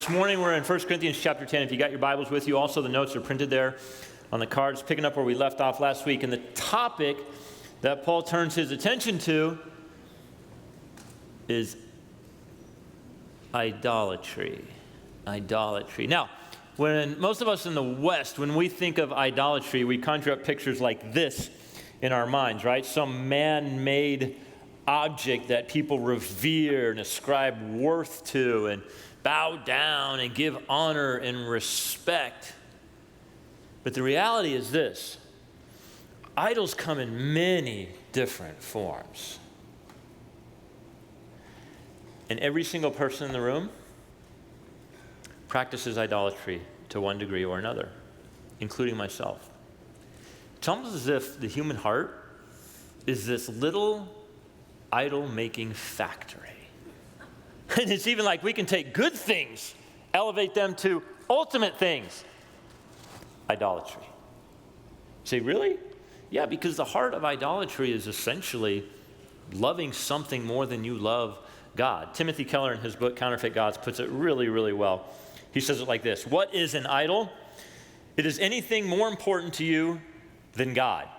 This morning we're in 1 Corinthians chapter 10. If you got your Bibles with you, also the notes are printed there on the cards, picking up where we left off last week. And the topic that Paul turns his attention to is idolatry. Idolatry. Now, when most of us in the West, when we think of idolatry, we conjure up pictures like this in our minds, right? Some man-made object that people revere and ascribe worth to and bow down and give honor and respect. But the reality is this: idols come in many different forms. And every single person in the room practices idolatry to one degree or another, including myself. It's almost as if the human heart is this little idol-making factory. And it's even like we can take good things, elevate them to ultimate things. Idolatry. Say, really? Yeah, because the heart of idolatry is essentially loving something more than you love God. Timothy Keller, in his book, Counterfeit Gods, puts it really, really well. He says it like this: what is an idol? It is anything more important to you than God.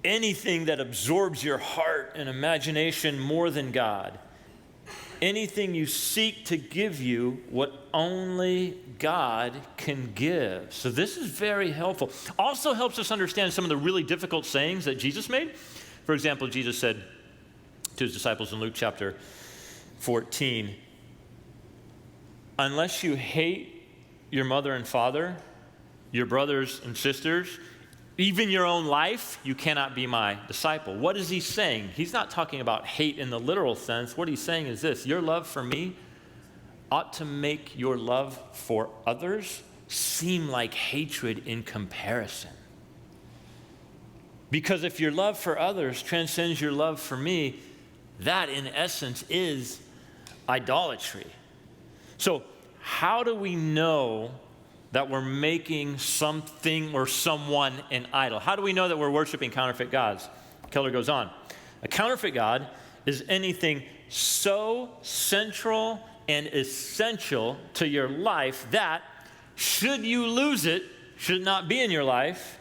Anything that absorbs your heart and imagination more than God. Anything you seek to give you what only God can give. So this is very helpful. Also helps us understand some of the really difficult sayings that Jesus made. For example, Jesus said to his disciples in Luke chapter 14, unless you hate your mother and father, your brothers and sisters, even your own life, you cannot be my disciple. What is he saying? He's not talking about hate in the literal sense. What he's saying is this: your love for me ought to make your love for others seem like hatred in comparison. Because if your love for others transcends your love for me, that in essence is idolatry. So how do we know that we're making something or someone an idol? How do we know that we're worshiping counterfeit gods? Keller goes on. A counterfeit god is anything so central and essential to your life that, should you lose it, should it not be in your life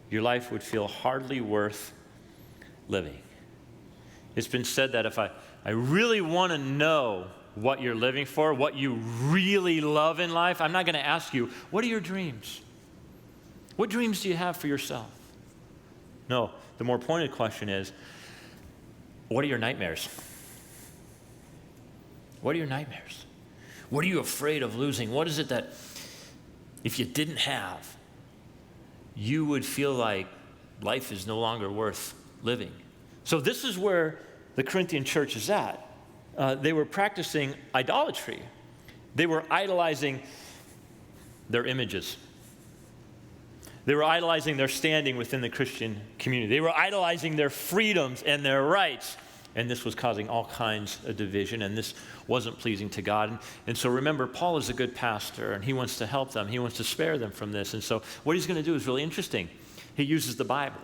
would feel hardly worth living. It's been said that if I really want to know what you're living for, what you really love in life, I'm not going to ask you, what are your dreams? What dreams do you have for yourself? No, the more pointed question is, what are your nightmares? What are your nightmares? What are you afraid of losing? What is it that if you didn't have, you would feel like life is no longer worth living? So this is where the Corinthian church is at. They were practicing idolatry. They were idolizing their images. They were idolizing their standing within the Christian community. They were idolizing their freedoms and their rights. And this was causing all kinds of division, and this wasn't pleasing to God. And so remember, Paul is a good pastor, and he wants to help them. He wants to spare them from this. And so what he's going to do is really interesting. He uses the Bible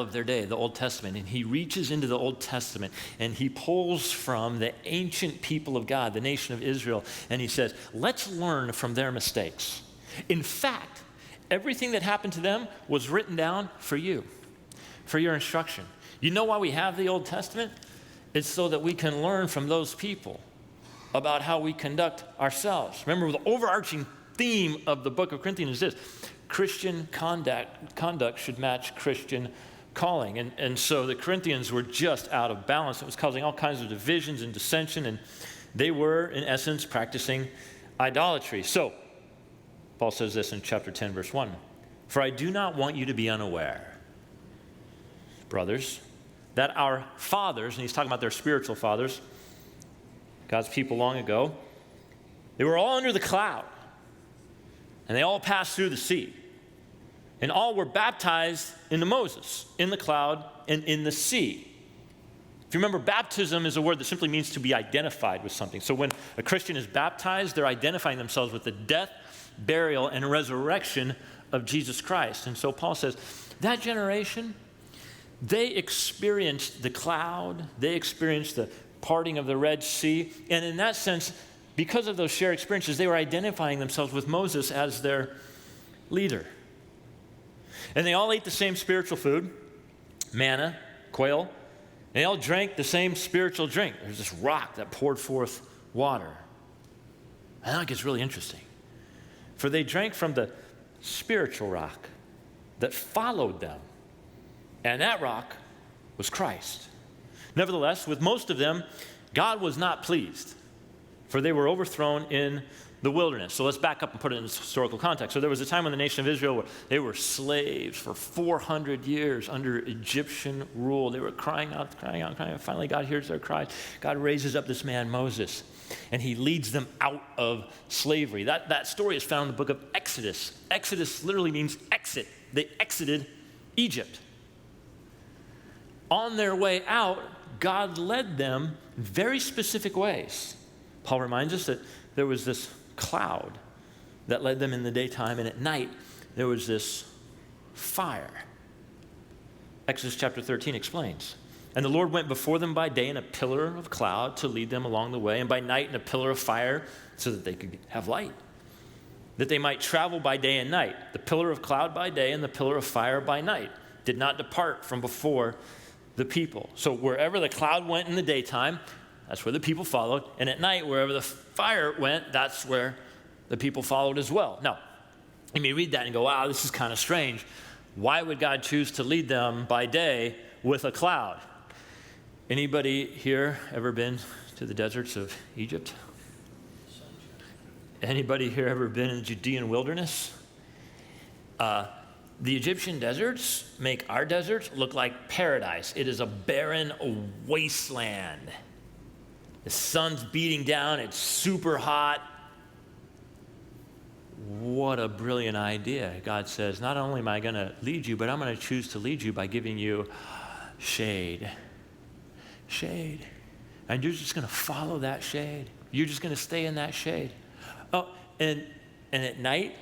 of their day, the Old Testament, and he reaches into the Old Testament and he pulls from the ancient people of God, the nation of Israel, and he says, let's learn from their mistakes. In fact, everything that happened to them was written down for you, for your instruction. You know why we have the Old Testament? It's so that we can learn from those people about how we conduct ourselves. Remember, the overarching theme of the book of Corinthians is this: Christian conduct should match Christian calling. And so the Corinthians were just out of balance. It was causing all kinds of divisions and dissension, and they were, in essence, practicing idolatry. So Paul says this in chapter 10, verse 1. For I do not want you to be unaware, brothers, that our fathers, and he's talking about their spiritual fathers, God's people long ago, they were all under the cloud. And they all passed through the sea. And all were baptized into Moses, in the cloud and in the sea. If you remember, baptism is a word that simply means to be identified with something. So when a Christian is baptized, they're identifying themselves with the death, burial, and resurrection of Jesus Christ. And so Paul says, that generation, they experienced the cloud, they experienced the parting of the Red Sea, and in that sense, because of those shared experiences, they were identifying themselves with Moses as their leader. And they all ate the same spiritual food, manna, quail, and they all drank the same spiritual drink. There's this rock that poured forth water. And that gets really interesting. For they drank from the spiritual rock that followed them, and that rock was Christ. Nevertheless, with most of them, God was not pleased, for they were overthrown in the wilderness. So let's back up and put it in this historical context. So there was a time when the nation of Israel, they were slaves for 400 years under Egyptian rule. They were crying out. Finally, God hears their cries. God raises up this man, Moses, and he leads them out of slavery. That story is found in the book of Exodus. Exodus literally means exit. They exited Egypt. On their way out, God led them in very specific ways. Paul reminds us that there was this cloud that led them in the daytime, and at night there was this fire. Exodus chapter 13 explains. And the Lord went before them by day in a pillar of cloud to lead them along the way, and by night in a pillar of fire so that they could have light, that they might travel by day and night. The pillar of cloud by day and the pillar of fire by night did not depart from before the people. So wherever the cloud went in the daytime, that's where the people followed. And at night, wherever the fire went, that's where the people followed as well. Now, you may read that and go, wow, this is kind of strange. Why would God choose to lead them by day with a cloud? Anybody here ever been to the deserts of Egypt? Anybody here ever been in the Judean wilderness? The Egyptian deserts make our deserts look like paradise. It is a barren wasteland. The sun's beating down. It's super hot. What a brilliant idea. God says, not only am I going to lead you, but I'm going to choose to lead you by giving you shade. Shade. And you're just going to follow that shade. You're just going to stay in that shade. Oh, and at night,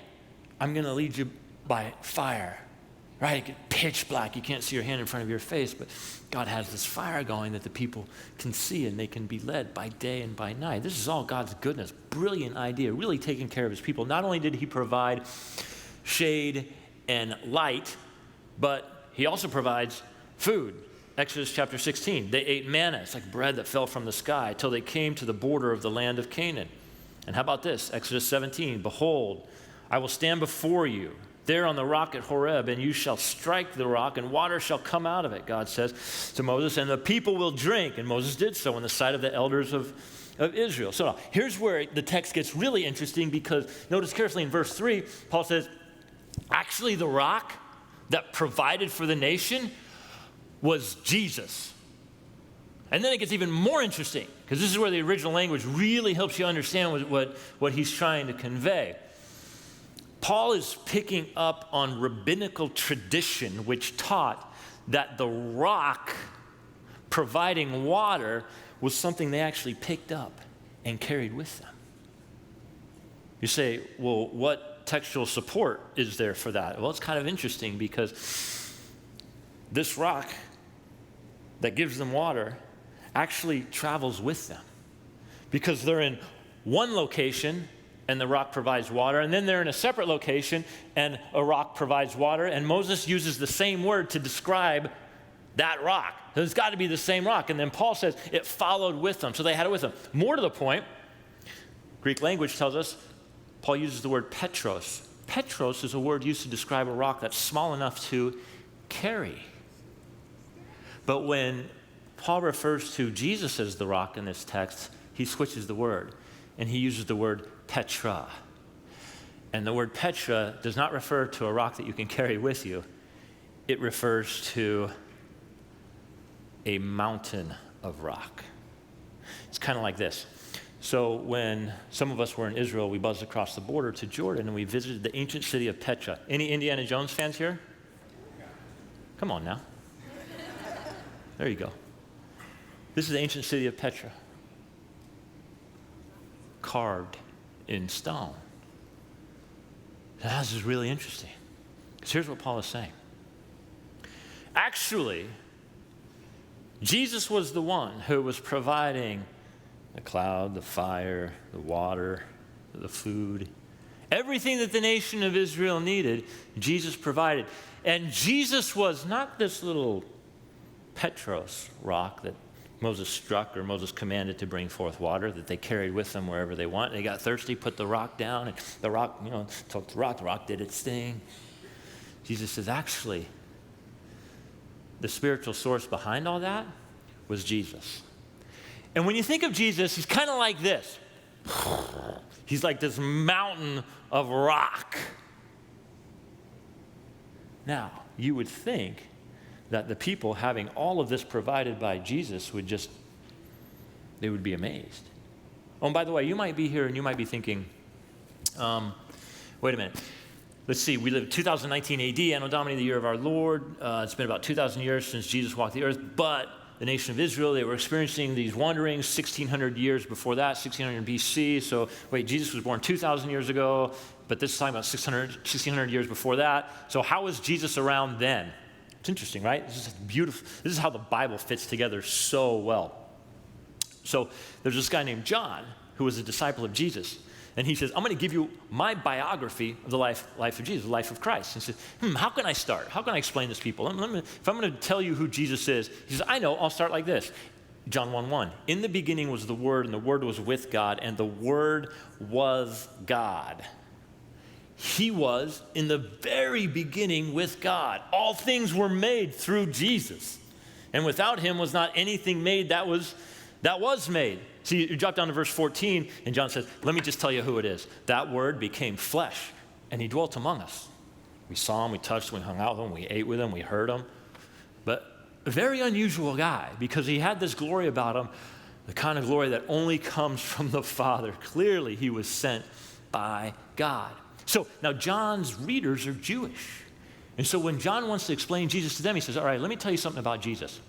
I'm going to lead you by fire. Right? It gets pitch black. You can't see your hand in front of your face, but God has this fire going that the people can see, and they can be led by day and by night. This is all God's goodness. Brilliant idea, really taking care of his people. Not only did he provide shade and light, but he also provides food. Exodus chapter 16, they ate manna. It's like bread that fell from the sky till they came to the border of the land of Canaan. And how about this? Exodus 17, behold, I will stand before you there on the rock at Horeb, and you shall strike the rock, and water shall come out of it, God says to Moses, and the people will drink. And Moses did so in the sight of the elders of Israel. So now, here's where the text gets really interesting, because notice carefully in verse 3, Paul says, actually the rock that provided for the nation was Jesus. And then it gets even more interesting, because this is where the original language really helps you understand what he's trying to convey. Paul is picking up on rabbinical tradition, which taught that the rock providing water was something they actually picked up and carried with them. You say, well, what textual support is there for that? Well, it's kind of interesting, because this rock that gives them water actually travels with them, because they're in one location and the rock provides water, and then they're in a separate location and a rock provides water, and Moses uses the same word to describe that rock. So it's got to be the same rock. And then Paul says it followed with them, so they had it with them. More to the point, Greek language tells us, Paul uses the word Petros. Petros is a word used to describe a rock that's small enough to carry. But when Paul refers to Jesus as the rock in this text, he switches the word, and he uses the word Petra. And the word Petra does not refer to a rock that you can carry with you. It refers to a mountain of rock. It's kind of like this. So when some of us were in Israel, we buzzed across the border to Jordan, and we visited the ancient city of Petra. Any Indiana Jones fans here? Come on now. There you go. This is the ancient city of Petra, carved in stone. Now, this is really interesting, because here's what Paul is saying. Actually, Jesus was the one who was providing The cloud, the fire, the water, the food. Everything that the nation of Israel needed, Jesus provided. And Jesus was not this little Petros rock that Moses struck or Moses commanded to bring forth water that they carried with them wherever they went. They got thirsty, put the rock down, and the rock, took the rock did its thing. Jesus says, actually, the spiritual source behind all that was Jesus. And when you think of Jesus, he's kind of like this. He's like this mountain of rock. Now, you would think that the people having all of this provided by Jesus they would be amazed. Oh, and by the way, you might be here and you might be thinking, wait a minute. Let's see, we live 2019 AD, Anno Domini, the year of our Lord. It's been about 2,000 years since Jesus walked the earth, but the nation of Israel, they were experiencing these wanderings 1,600 years before that, 1,600 BC. So, wait, Jesus was born 2,000 years ago, but this is talking about 1,600 years before that. So how was Jesus around then? It's interesting, right? This is beautiful. This is how the Bible fits together so well. So there's this guy named John who was a disciple of Jesus. And he says, I'm going to give you my biography of the life of Jesus, the life of Christ. And he says, how can I start? How can I explain this to people? If I'm going to tell you who Jesus is, he says, I know, I'll start like this. John 1:1. In the beginning was the Word, and the Word was with God, and the Word was God. He was in the very beginning with God. All things were made through Jesus. And without him was not anything made that was made. See, you drop down to verse 14, and John says, let me just tell you who it is. That Word became flesh, and he dwelt among us. We saw him, we touched him, we hung out with him, we ate with him, we heard him. But a very unusual guy, because he had this glory about him, the kind of glory that only comes from the Father. Clearly, he was sent by God. So now John's readers are Jewish. And so when John wants to explain Jesus to them, he says, all right, let me tell you something about Jesus.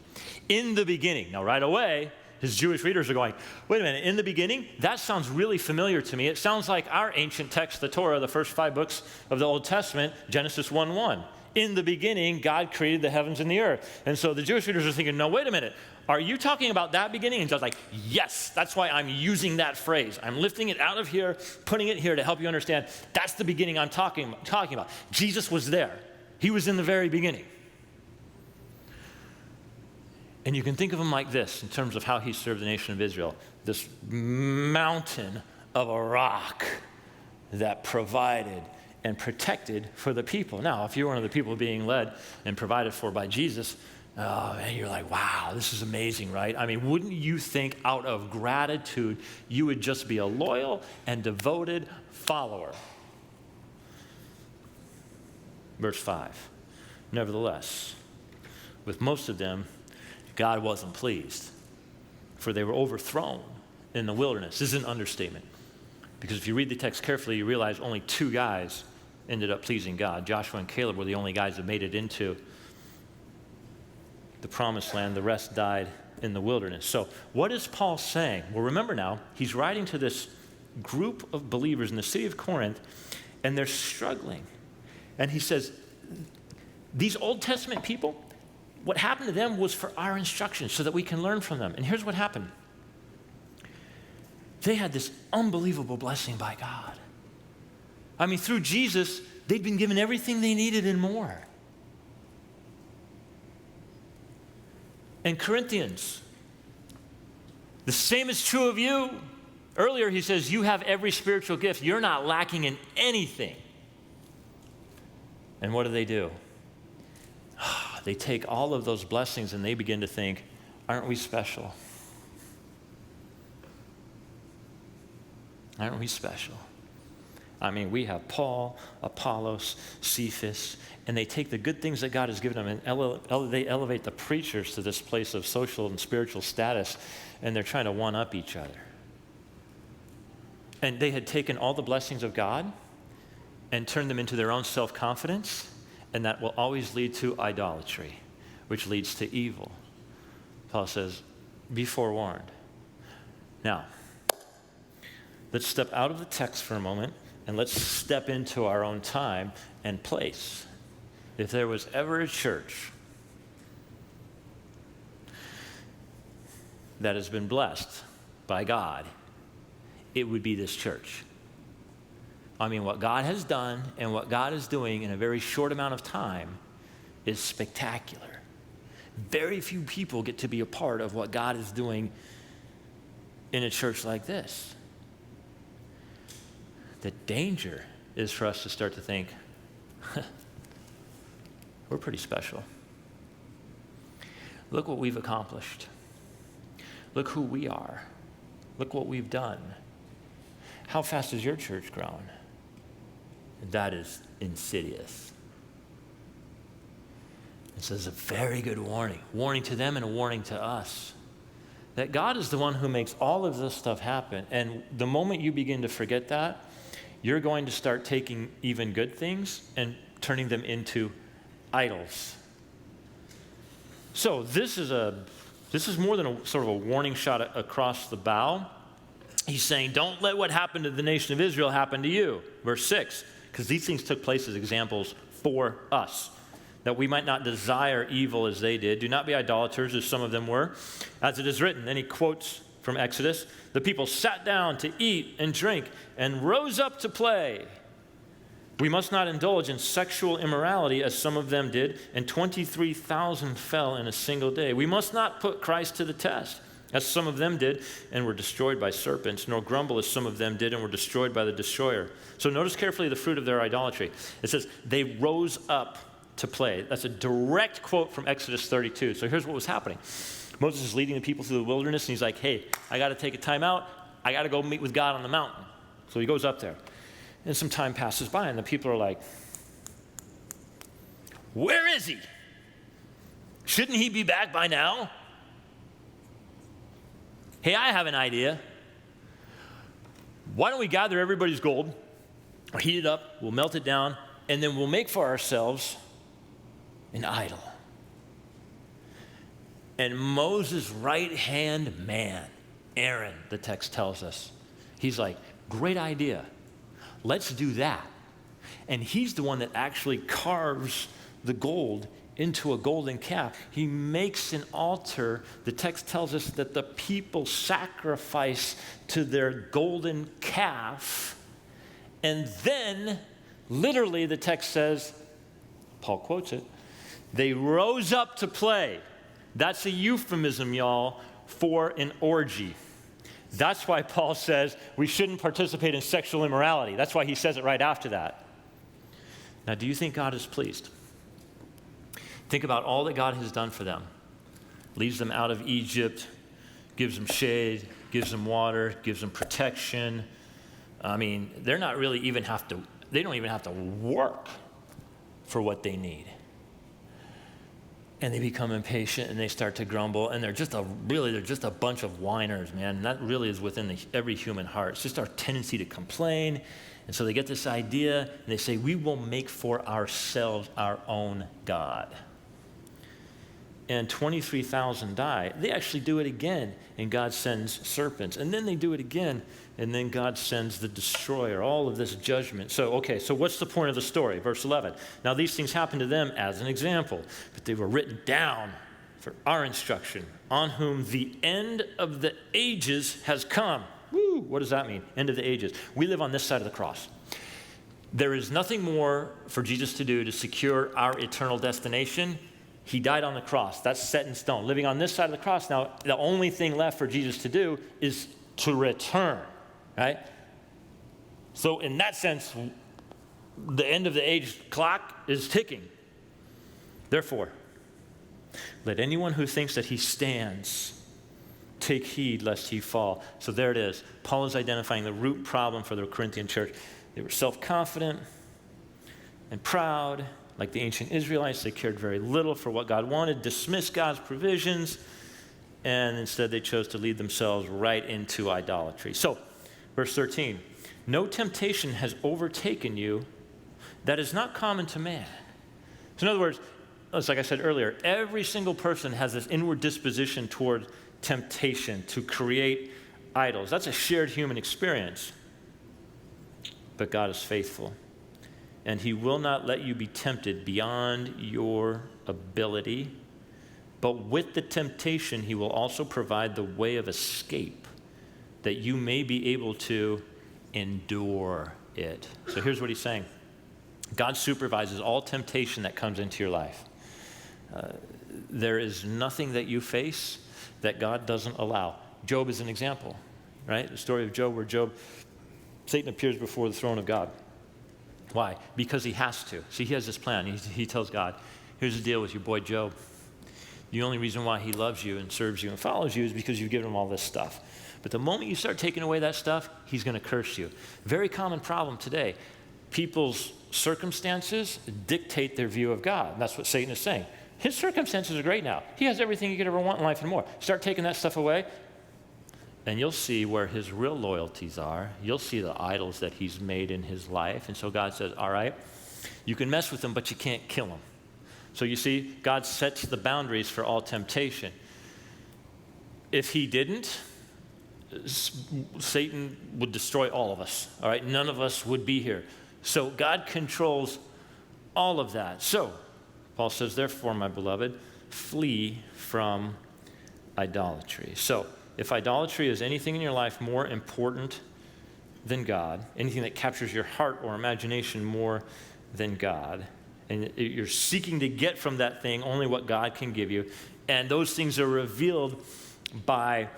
In the beginning. Now right away, his Jewish readers are going, wait a minute, in the beginning? That sounds really familiar to me. It sounds like our ancient text, the Torah, the first 5 books of the Old Testament, Genesis 1:1. In the beginning, God created the heavens and the earth. And so the Jewish readers are thinking, no, wait a minute. Are you talking about that beginning? And John's like, yes, that's why I'm using that phrase. I'm lifting it out of here, putting it here to help you understand. That's the beginning I'm talking about. Jesus was there. He was in the very beginning. And you can think of him like this in terms of how he served the nation of Israel. This mountain of a rock that provided and protected for the people. Now, if you're one of the people being led and provided for by Jesus, oh man, you're like, wow, this is amazing, right? I mean, wouldn't you think out of gratitude you would just be a loyal and devoted follower? Verse 5, nevertheless, with most of them, God wasn't pleased, for they were overthrown in the wilderness. This is an understatement, because if you read the text carefully, you realize only 2 guys ended up pleasing God. Joshua and Caleb were the only guys that made it into the promised land. The rest died in the wilderness. So what is Paul saying? Well, remember now, he's writing to this group of believers in the city of Corinth, and they're struggling. And he says, these Old Testament people, what happened to them was for our instruction so that we can learn from them. And here's what happened. They had this unbelievable blessing by God. I mean, through Jesus, they'd been given everything they needed and more. And Corinthians, the same is true of you. Earlier he says, you have every spiritual gift. You're not lacking in anything. And what do? They take all of those blessings and they begin to think, aren't we special? Aren't we special? I mean, we have Paul, Apollos, Cephas, and they take the good things that God has given them and they elevate the preachers to this place of social and spiritual status, and they're trying to one-up each other. And they had taken all the blessings of God and turned them into their own self-confidence, and that will always lead to idolatry, which leads to evil. Paul says, be forewarned. Now, let's step out of the text for a moment, and let's step into our own time and place. If there was ever a church that has been blessed by God, it would be this church. I mean, what God has done and what God is doing in a very short amount of time is spectacular. Very few people get to be a part of what God is doing in a church like this. The danger is for us to start to think, we're pretty special. Look what we've accomplished. Look who we are. Look what we've done. How fast has your church grown? That is insidious. This is a very good warning. Warning to them and a warning to us. That God is the one who makes all of this stuff happen. And the moment you begin to forget that, you're going to start taking even good things and turning them into idols. So this is more than a sort of a warning shot across the bow. He's saying, don't let what happened to the nation of Israel happen to you. Verse 6, because these things took place as examples for us, that we might not desire evil as they did. Do not be idolaters, as some of them were, as it is written. Then he quotes from Exodus, the people sat down to eat and drink and rose up to play. We must not indulge in sexual immorality, as some of them did, and 23,000 fell in a single day. We must not put Christ to the test, as some of them did and were destroyed by serpents, nor grumble as some of them did and were destroyed by the destroyer. So notice carefully the fruit of their idolatry. It says, they rose up to play. That's a direct quote from Exodus 32. So here's what was happening. Moses is leading the people through the wilderness, and he's like, hey, I got to take a time out. I got to go meet with God on the mountain. So he goes up there. And some time passes by, and the people are like, where is he? Shouldn't he be back by now? Hey, I have an idea. Why don't we gather everybody's gold, we'll heat it up, we'll melt it down, and then we'll make for ourselves an idol. And Moses' right-hand man, Aaron, the text tells us, he's like, great idea. Let's do that. And he's the one that actually carves the gold into a golden calf. He makes an altar. The text tells us that the people sacrifice to their golden calf. And then, literally, the text says, Paul quotes it, they rose up to play. That's a euphemism, y'all, for an orgy. That's why Paul says we shouldn't participate in sexual immorality. That's why he says it right after that. Now, do you think God is pleased? Think about all that God has done for them. Leads them out of Egypt, gives them shade, gives them water, gives them protection. I mean, they don't even have to work for what they need. And they become impatient and they start to grumble, and they're just a bunch of whiners, man. And that really is within every human heart. It's just our tendency to complain. And so they get this idea and they say, we will make for ourselves our own God. And 23,000 die. They actually do it again, and God sends serpents. And then they do it again, and then God sends the destroyer, all of this judgment. So what's the point of the story? Verse 11. Now these things happened to them as an example, but they were written down for our instruction, on whom the end of the ages has come. Woo! What does that mean? End of the ages. We live on this side of the cross. There is nothing more for Jesus to do to secure our eternal destination. He died on the cross. That's set in stone. Living on this side of the cross now, the only thing left for Jesus to do is to return, right? So in that sense, the end of the age clock is ticking. Therefore, let anyone who thinks that he stands take heed lest he fall. So there it is. Paul is identifying the root problem for the Corinthian church. They were self-confident and proud. Like the ancient Israelites, they cared very little for what God wanted, dismissed God's provisions, and instead they chose to lead themselves right into idolatry. So, verse 13, no temptation has overtaken you that is not common to man. So in other words, it's like I said earlier, every single person has this inward disposition toward temptation to create idols. That's a shared human experience. But God is faithful. And he will not let you be tempted beyond your ability. But with the temptation, he will also provide the way of escape that you may be able to endure it. So here's what he's saying. God supervises all temptation that comes into your life. There is nothing that you face that God doesn't allow. Job is an example, right? The story of Job where Satan appears before the throne of God. Why? Because he has to. See, he has this plan. He tells God, here's the deal with your boy Job. The only reason why he loves you and serves you and follows you is because you've given him all this stuff. But the moment you start taking away that stuff, he's going to curse you. Very common problem today. People's circumstances dictate their view of God. And that's what Satan is saying. His circumstances are great now. He has everything you could ever want in life and more. Start taking that stuff away, and you'll see where his real loyalties are. You'll see the idols that he's made in his life. And so God says, all right, you can mess with them, but you can't kill them. So you see, God sets the boundaries for all temptation. If he didn't, Satan would destroy all of us. All right, none of us would be here. So God controls all of that. So Paul says, therefore, my beloved, flee from idolatry. So if idolatry is anything in your life more important than God, anything that captures your heart or imagination more than God, and you're seeking to get from that thing only what God can give you, and those things are revealed by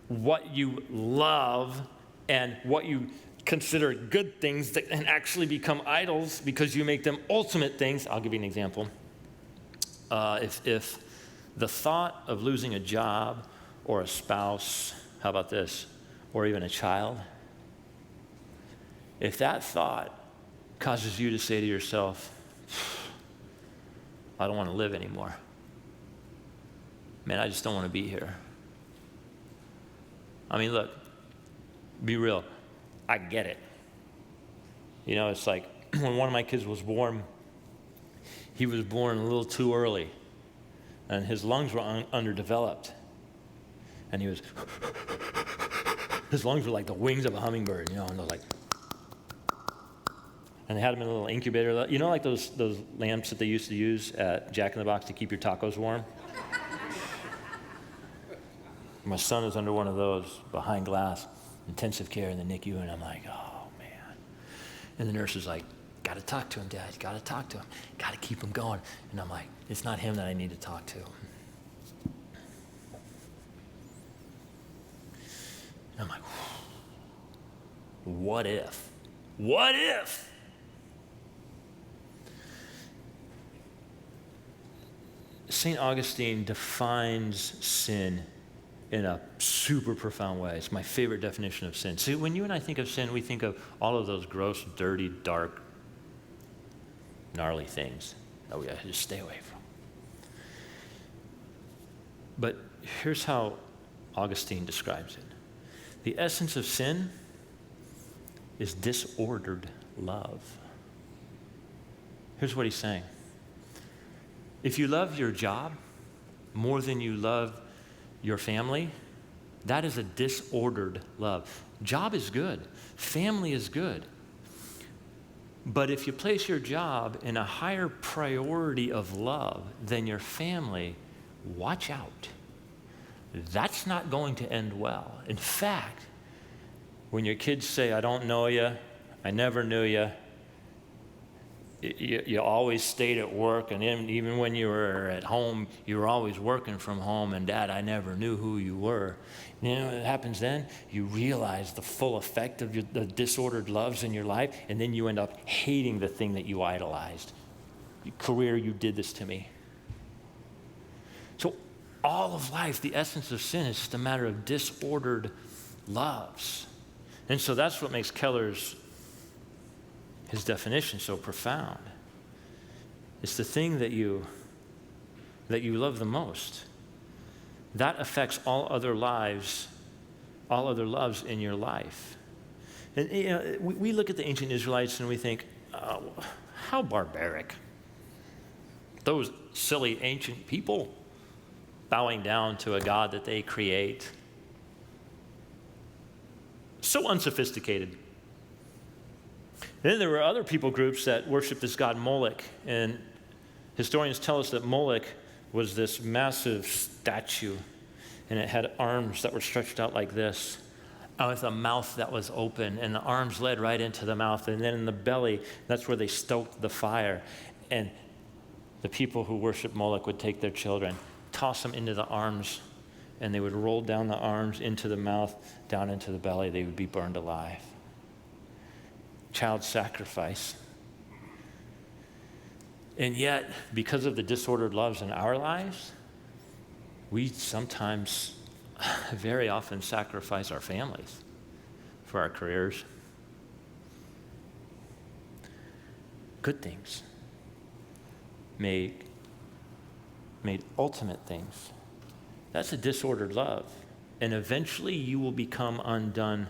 what you love and what you consider good things that can actually become idols because you make them ultimate things. I'll give you an example. If the thought of losing a job or a spouse, how about this, or even a child, if that thought causes you to say to yourself, I don't want to live anymore. Man, I just don't want to be here. I mean, look, be real. I get it. You know, it's like when one of my kids was born, he was born a little too early, and his lungs were underdeveloped. And he was, his lungs were like the wings of a hummingbird, you know, and they're like, and they had him in a little incubator. You know, like those lamps that they used to use at Jack in the Box to keep your tacos warm? My son is under one of those behind glass, intensive care in the NICU, and I'm like, oh, man. And the nurse is like, got to talk to him, Dad. Got to talk to him. Got to keep him going. And I'm like, it's not him that I need to talk to. And I'm like, what if? What if? St. Augustine defines sin in a super profound way. It's my favorite definition of sin. See, when you and I think of sin, we think of all of those gross, dirty, dark, gnarly things that we have to just stay away from. But here's how Augustine describes it. The essence of sin is disordered love. Here's what he's saying. If you love your job more than you love your family, that is a disordered love. Job is good. Family is good. But if you place your job in a higher priority of love than your family, watch out. That's not going to end well. In fact, when your kids say, I don't know you, I never knew you, you always stayed at work, and even when you were at home, you were always working from home, and Dad, I never knew who you were. You know what happens then? You realize the full effect of the disordered loves in your life, and then you end up hating the thing that you idolized. Career, you did this to me. So all of life, the essence of sin is just a matter of disordered loves. And so that's what makes his definition so profound. It's the thing that you love the most. That affects all other loves in your life. And you know, we look at the ancient Israelites and we think, oh, how barbaric. Those silly ancient people bowing down to a God that they create. So unsophisticated. Then there were other people groups that worshiped this god Molech, and historians tell us that Molech was this massive statue, and it had arms that were stretched out like this, with a mouth that was open, and the arms led right into the mouth, and then in the belly, that's where they stoked the fire. And the people who worship Molech would take their children, toss them into the arms, and they would roll down the arms into the mouth, down into the belly. They would be burned alive. Child sacrifice. And yet, because of the disordered loves in our lives, we sometimes, very often, sacrifice our families for our careers. Good things made ultimate things. That's a disordered love. And eventually you will become undone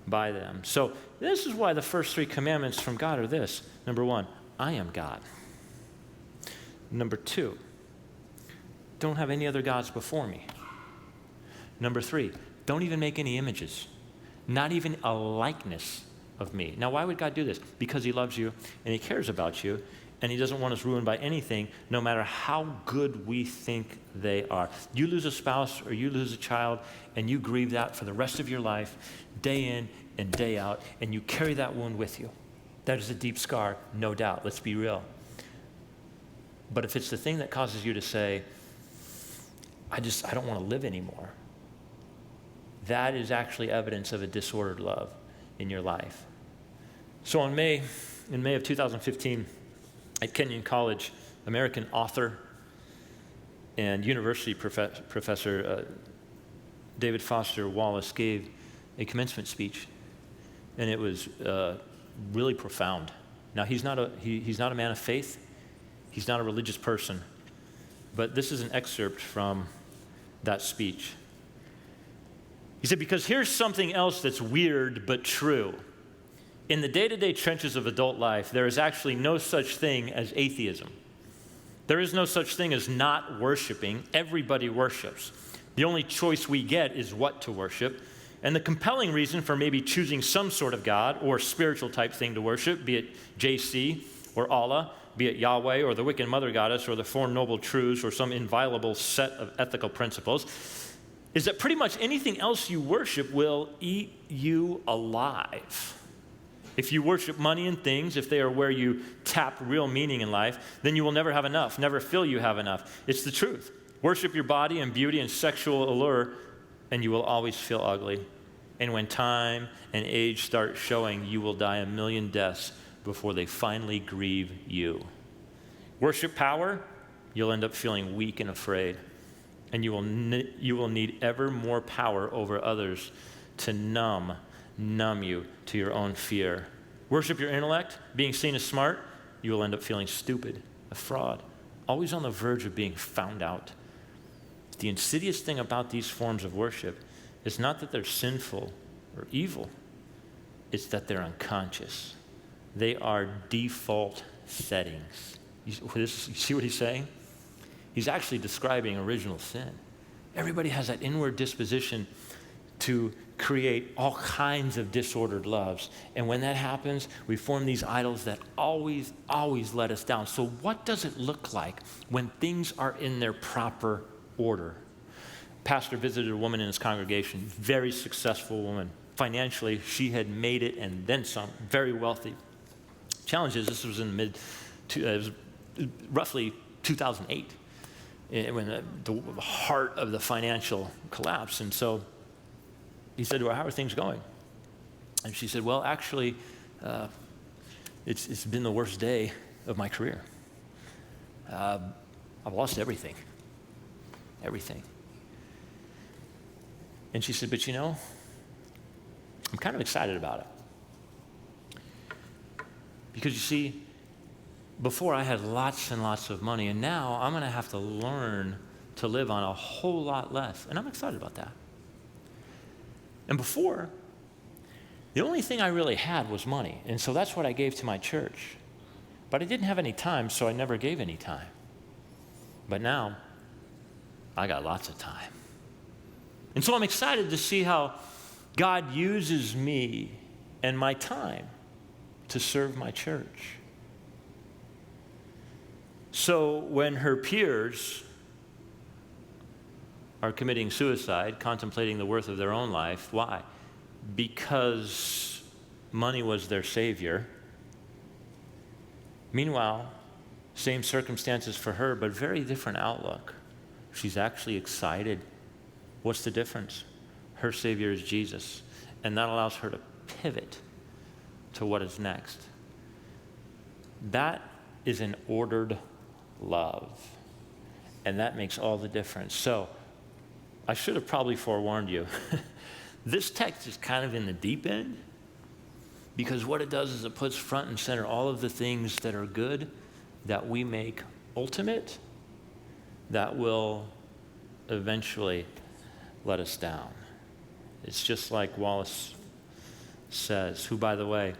by them. So this is why the first 3 commandments from God are this. Number 1, I am God. Number 2, don't have any other gods before me. Number 3, don't even make any images, not even a likeness of me. Now, why would God do this? Because he loves you and he cares about you, and he doesn't want us ruined by anything, no matter how good we think they are. You lose a spouse or you lose a child, and you grieve that for the rest of your life, day in and day out, and you carry that wound with you. That is a deep scar, no doubt. Let's be real. But if it's the thing that causes you to say, I don't want to live anymore, that is actually evidence of a disordered love in your life. So in May of 2015, at Kenyon College, American author and university professor David Foster Wallace gave a commencement speech, and it was really profound. Now, he's not a man of faith. He's not a religious person. But this is an excerpt from that speech. He said, because here's something else that's weird but true. In the day-to-day trenches of adult life, there is actually no such thing as atheism. There is no such thing as not worshiping. Everybody worships. The only choice we get is what to worship. And the compelling reason for maybe choosing some sort of God or spiritual type thing to worship, be it JC or Allah, be it Yahweh or the wicked mother goddess or the Four Noble Truths or some inviolable set of ethical principles, is that pretty much anything else you worship will eat you alive. If you worship money and things, if they are where you tap real meaning in life, then you will never have enough, never feel you have enough. It's the truth. Worship your body and beauty and sexual allure, and you will always feel ugly. And when time and age start showing, you will die 1,000,000 deaths before they finally grieve you. Worship power, you'll end up feeling weak and afraid. And you will need ever more power over others to numb you to your own fear. Worship your intellect, being seen as smart, you will end up feeling stupid, a fraud, always on the verge of being found out. The insidious thing about these forms of worship is not that they're sinful or evil, it's that they're unconscious. They are default settings. You see what he's saying? He's actually describing original sin. Everybody has that inward disposition to create all kinds of disordered loves. And when that happens, we form these idols that always let us down. So what does it look like when things are in their proper order? Pastor visited a woman in his congregation, very successful woman. Financially, she had made it and then some, very wealthy. Challenge is, this was in roughly 2008, when the heart of the financial collapse. And so he said to her, how are things going? And she said, well, actually, it's been the worst day of my career. I've lost everything. And she said, but I'm kind of excited about it. Because you see, before I had lots and lots of money, and now I'm going to have to learn to live on a whole lot less. And I'm excited about that. And before, the only thing I really had was money. And so that's what I gave to my church. But I didn't have any time, so I never gave any time. But now, I got lots of time. And so I'm excited to see how God uses me and my time to serve my church. So when her peers are committing suicide, contemplating the worth of their own life, why? because money was their savior. Meanwhile, same circumstances for her, but very different outlook. She's actually excited. What's the difference? Her savior is Jesus, and that allows her to pivot to what is next. That is an ordered love, and that makes all the difference. So I should have probably forewarned you. This text is kind of in the deep end, because what it does is it puts front and center all of the things that are good that we make ultimate, that will eventually let us down. It's just like Wallace says, who, by the way,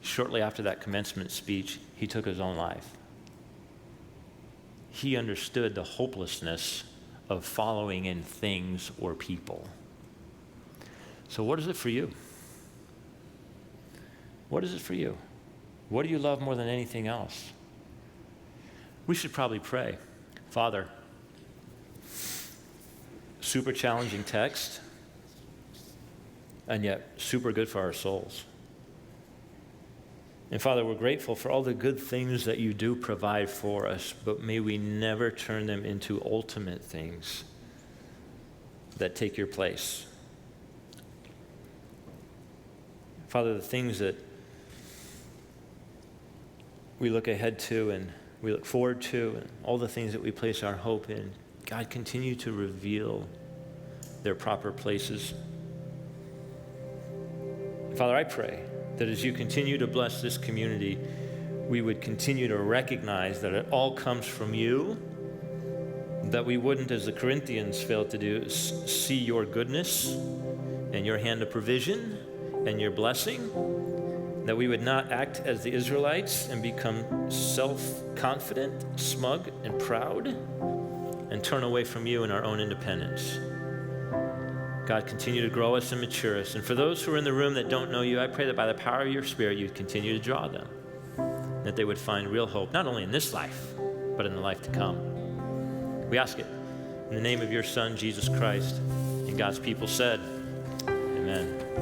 shortly after that commencement speech, he took his own life. He understood the hopelessness of following in things or people. So what is it for you? What is it for you? What do you love more than anything else? We should probably pray. Father, super challenging text, and yet super good for our souls. And Father, we're grateful for all the good things that you do provide for us, but may we never turn them into ultimate things that take your place. Father, the things that we look ahead to and we look forward to, and all the things that we place our hope in, God, continue to reveal their proper places. Father, I pray that as you continue to bless this community, we would continue to recognize that it all comes from you, that we wouldn't, as the Corinthians failed to do, see your goodness and your hand of provision and your blessing, that we would not act as the Israelites and become self-confident, smug, and proud, and turn away from you in our own independence. God, continue to grow us and mature us. And for those who are in the room that don't know you, I pray that by the power of your Spirit, you'd continue to draw them, that they would find real hope, not only in this life, but in the life to come. We ask it in the name of your Son, Jesus Christ, and God's people said, amen.